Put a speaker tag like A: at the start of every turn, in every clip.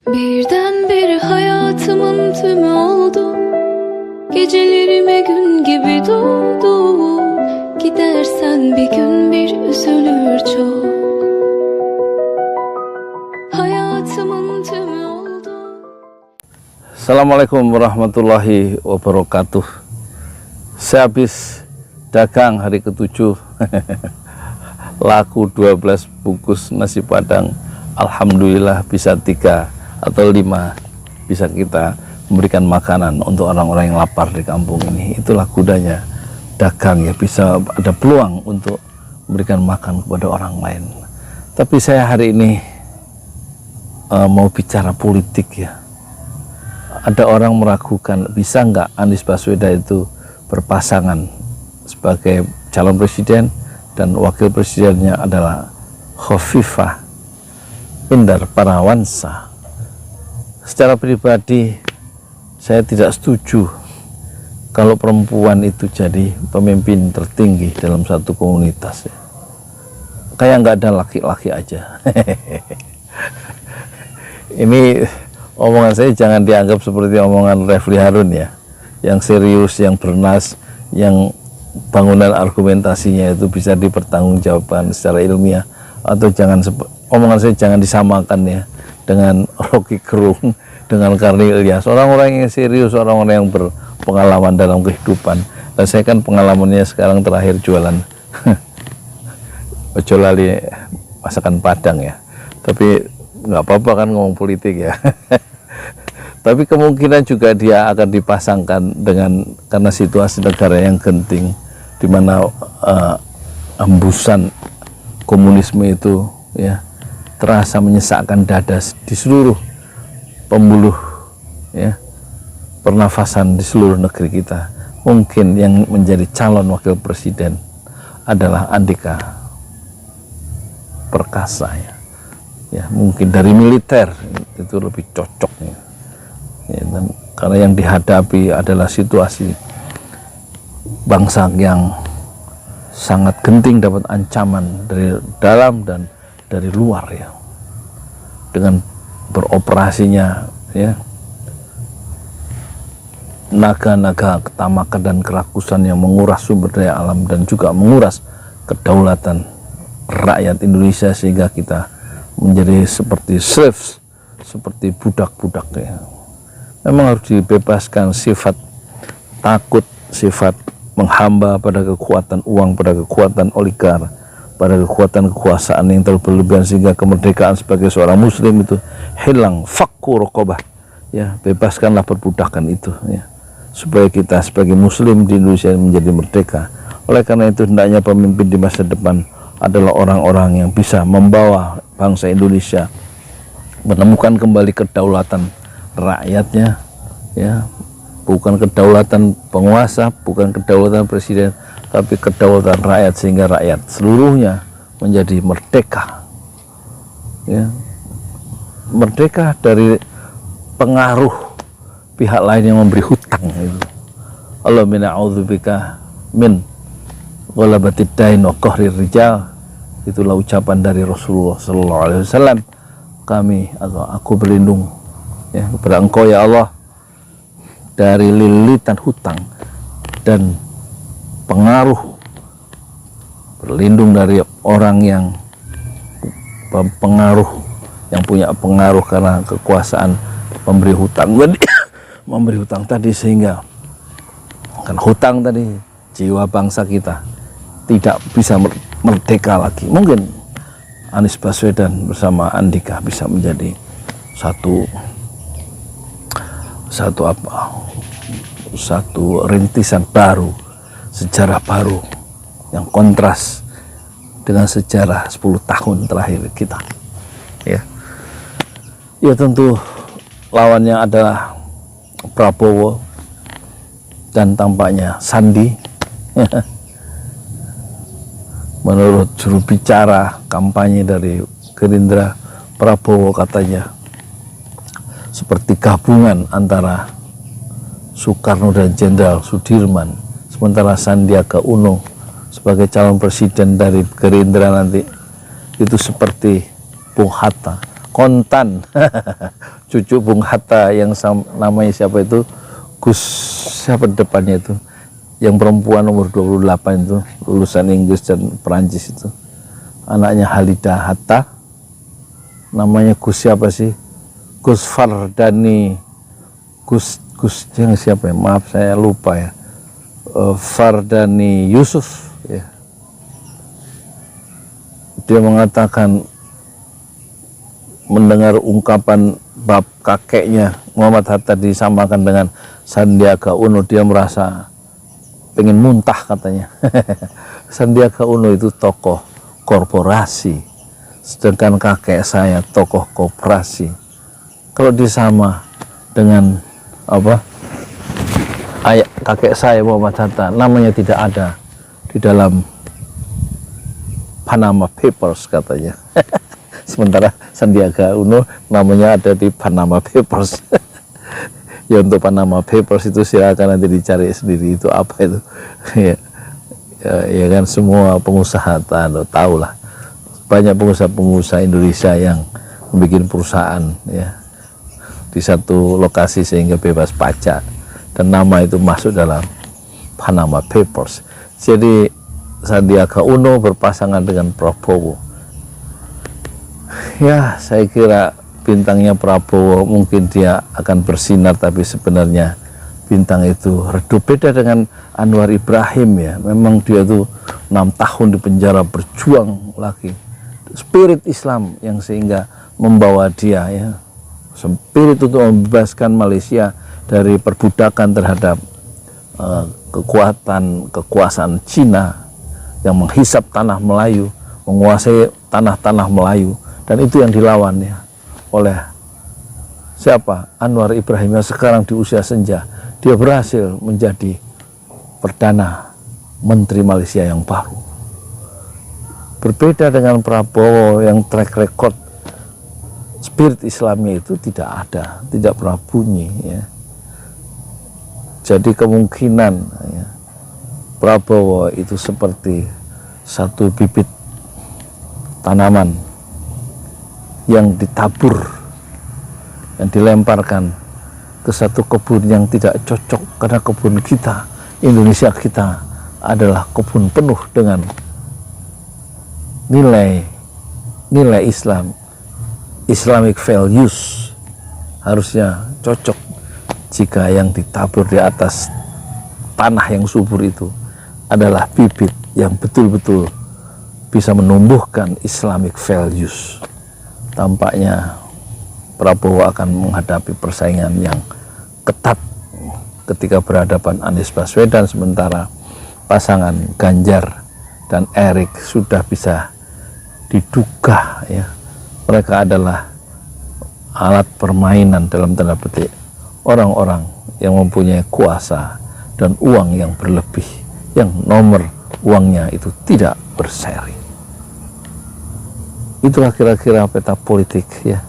A: Birdenbire hayatımın tümü oldu. Gecelerime gün gibi doğdu. Gidersen bir gün bir üzülür çok. Hayatımın tümü oldu.
B: Assalamualaikum warahmatullahi wabarakatuh. Saya habis dagang hari ke-7 laku 12 bungkus nasi padang. Alhamdulillah bisa 3 atau 5 bisa kita memberikan makanan untuk orang-orang yang lapar di kampung ini. Itulah kudanya dagang, ya, bisa ada peluang untuk memberikan makan kepada orang lain. Tapi saya hari ini mau bicara politik, ya. Ada orang meragukan bisa nggak Anies Baswedan itu berpasangan sebagai calon presiden dan wakil presidennya adalah Khofifah Indar Parawansa. Secara pribadi saya tidak setuju kalau perempuan itu jadi pemimpin tertinggi dalam satu komunitas, ya. Kayak nggak ada laki-laki aja. Ini omongan saya jangan dianggap seperti omongan Refli Harun, ya, yang serius, yang bernas, yang bangunan argumentasinya itu bisa dipertanggungjawabkan secara ilmiah. Atau jangan, omongan saya jangan disamakan, ya, dengan Rocky Gerung, dengan Karni Ilyas, orang-orang yang serius, orang-orang yang berpengalaman dalam kehidupan. Dan saya kan pengalamannya sekarang terakhir jualan ojo lali masakan Padang, ya. Tapi nggak apa-apa kan ngomong politik, ya. Tapi kemungkinan juga dia akan dipasangkan dengan, karena situasi negara yang genting, di mana hembusan komunisme itu, ya, terasa menyesakkan dada di seluruh pembuluh, ya, pernafasan di seluruh negeri kita. Mungkin yang menjadi calon wakil presiden adalah Andika Perkasa, ya, mungkin dari militer itu lebih cocoknya, ya, dan karena yang dihadapi adalah situasi bangsa yang sangat genting, dapat ancaman dari dalam dan dari luar, ya, dengan beroperasinya, ya, naga-naga ketamakan dan kerakusan yang menguras sumber daya alam dan juga menguras kedaulatan rakyat Indonesia, sehingga kita menjadi seperti slaves, seperti budak-budak, ya. Memang harus dibebaskan sifat takut, sifat menghamba pada kekuatan uang, pada kekuatan oligar, pada kekuatan kekuasaan yang terlalu berlebihan, sehingga kemerdekaan sebagai seorang muslim itu hilang. Fakku rokobah, ya, bebaskanlah perbudakan itu, ya, supaya kita sebagai muslim di Indonesia menjadi merdeka. Oleh karena itu hendaknya pemimpin di masa depan adalah orang-orang yang bisa membawa bangsa Indonesia menemukan kembali kedaulatan rakyatnya, ya, bukan kedaulatan penguasa, bukan kedaulatan presiden, tapi kedaulatan rakyat, sehingga rakyat seluruhnya menjadi merdeka, ya, merdeka dari pengaruh pihak lain yang memberi hutang itu. Allahumma a'udzubika min ghalabatid dain wa qahrir rijal. Itulah ucapan dari Rasulullah sallallahu alaihi wasallam. Kami atau aku berlindung, ya, kepada Engkau, ya Allah, dari lilitan hutang dan pengaruh, berlindung dari orang yang pengaruh, yang punya pengaruh karena kekuasaan memberi hutang. Memberi hutang tadi, sehingga kan hutang tadi jiwa bangsa kita tidak bisa merdeka lagi. Mungkin Anies Baswedan bersama Andika bisa menjadi satu rintisan baru, sejarah baru yang kontras dengan sejarah 10 tahun terakhir kita, ya. Ya, tentu lawannya adalah Prabowo dan tampaknya Sandi. Menurut juru bicara kampanye dari Gerindra, Prabowo katanya seperti gabungan antara Soekarno dan Jenderal Sudirman, sementara Sandiaga Uno sebagai calon presiden dari Gerindra nanti itu seperti Bung Hatta, kontan cucu Bung Hatta yang namanya siapa itu, Gus siapa depannya itu, yang perempuan umur 28 itu, lulusan Inggris dan Perancis itu, anaknya Halida Hatta, namanya Gus siapa sih, Gus Fardani, Gus yang siapa ya, maaf saya lupa ya, Fardani Yusuf ya. Dia mengatakan mendengar ungkapan bab kakeknya Muhammad Hatta disamakan dengan Sandiaga Uno, dia merasa pengen muntah katanya. Sandiaga Uno itu tokoh korporasi, sedangkan kakek saya tokoh koperasi. Kalau disama dengan ayah kakek saya Muhammad Hatta, namanya tidak ada di dalam Panama Papers katanya. Sementara Sandiaga Uno namanya ada di Panama Papers. Ya untuk Panama Papers itu silakan nanti dicari sendiri itu apa itu. Ya kan semua pengusaha tahu lah. Banyak pengusaha-pengusaha Indonesia yang membuat perusahaan ya di satu lokasi sehingga bebas pajak, dan nama itu masuk dalam Panama Papers. Jadi Sandiaga Uno berpasangan dengan Prabowo. Ya, saya kira bintangnya Prabowo mungkin dia akan bersinar, tapi sebenarnya bintang itu redup. Beda dengan Anwar Ibrahim ya, memang dia tuh 6 tahun di penjara berjuang lagi. Spirit Islam yang sehingga membawa dia ya, spirit untuk membebaskan Malaysia dari perbudakan terhadap kekuasaan Cina yang menghisap tanah Melayu, menguasai tanah-tanah Melayu. Dan itu yang dilawan ya oleh siapa? Anwar Ibrahim yang sekarang di usia senja. Dia berhasil menjadi Perdana Menteri Malaysia yang baru. Berbeda dengan Prabowo yang track record spirit Islamnya itu tidak ada, tidak pernah bunyi ya. Jadi kemungkinan ya, Prabowo itu seperti satu bibit tanaman yang ditabur, yang dilemparkan ke satu kebun yang tidak cocok, karena kebun kita, Indonesia kita adalah kebun penuh dengan nilai Islam, Islamic values, harusnya cocok. Jika yang ditabur di atas tanah yang subur itu adalah bibit yang betul-betul bisa menumbuhkan Islamic values, tampaknya Prabowo akan menghadapi persaingan yang ketat ketika berhadapan Anies Baswedan, sementara pasangan Ganjar dan Erik sudah bisa diduga ya, mereka adalah alat permainan dalam tanda petik orang-orang yang mempunyai kuasa dan uang yang berlebih, yang nomor uangnya itu tidak berseri. Itulah kira-kira peta politik ya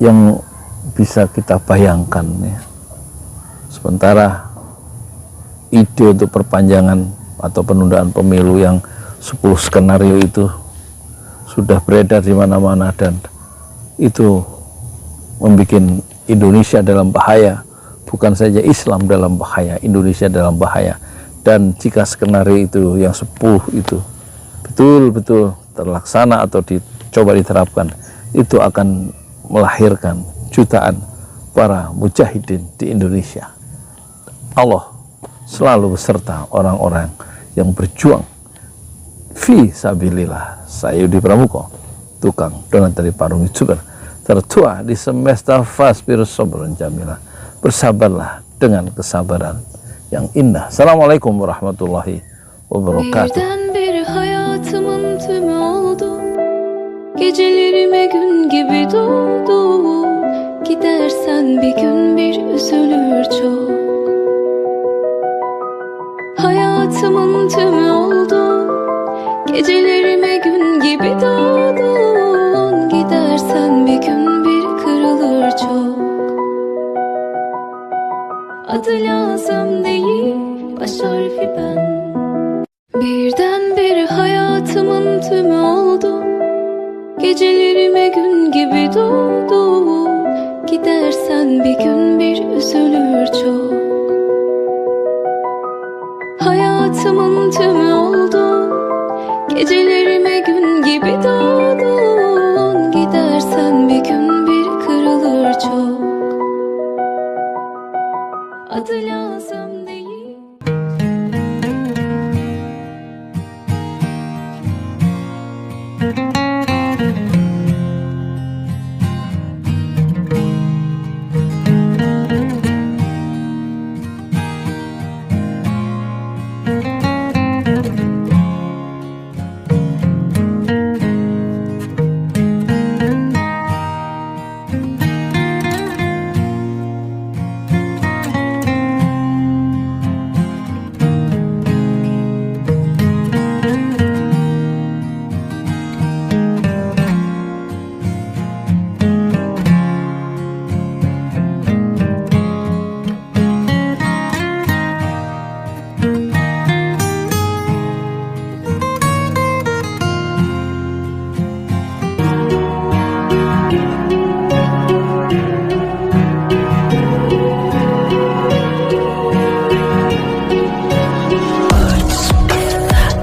B: yang bisa kita bayangkan ya. Sementara ide untuk perpanjangan atau penundaan pemilu yang 10 skenario itu sudah beredar di mana-mana, dan itu membuat Indonesia dalam bahaya. Bukan saja Islam dalam bahaya, Indonesia dalam bahaya. Dan jika skenario itu yang 10 itu betul-betul terlaksana atau dicoba diterapkan, itu akan melahirkan jutaan para mujahidin di Indonesia. Allah selalu beserta orang-orang yang berjuang fi sabilillah. Saya Yudi Pramuko, tukang donat dari Parung Youtuber tertua di semesta Fasbir Sobron Jamilah. Bersabarlah dengan kesabaran yang indah. Assalamualaikum warahmatullahi wabarakatuh.
A: Birdenbire hayatımın tümü oldu. Gecelerime gün gibi doğdu. Gidersen bir gün bir üzülür çok. Hayatımın tümü oldu. Gecelerime gün gibi doğdun. Gidersen bir gün bir kırılır çok. Adı lazım değil, baş harfi ben. Birdenbire hayatımın tümü oldu. Gecelerime gün gibi doğdun. Gidersen bir gün bir üzülür çok. Hayatımın tümü oldun. Gecelerime gün gibi doğdun. Gidersen bir gün bir kırılır çok. Adı lazım değil.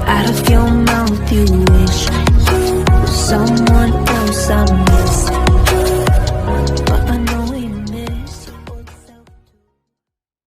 C: Out of your mouth, you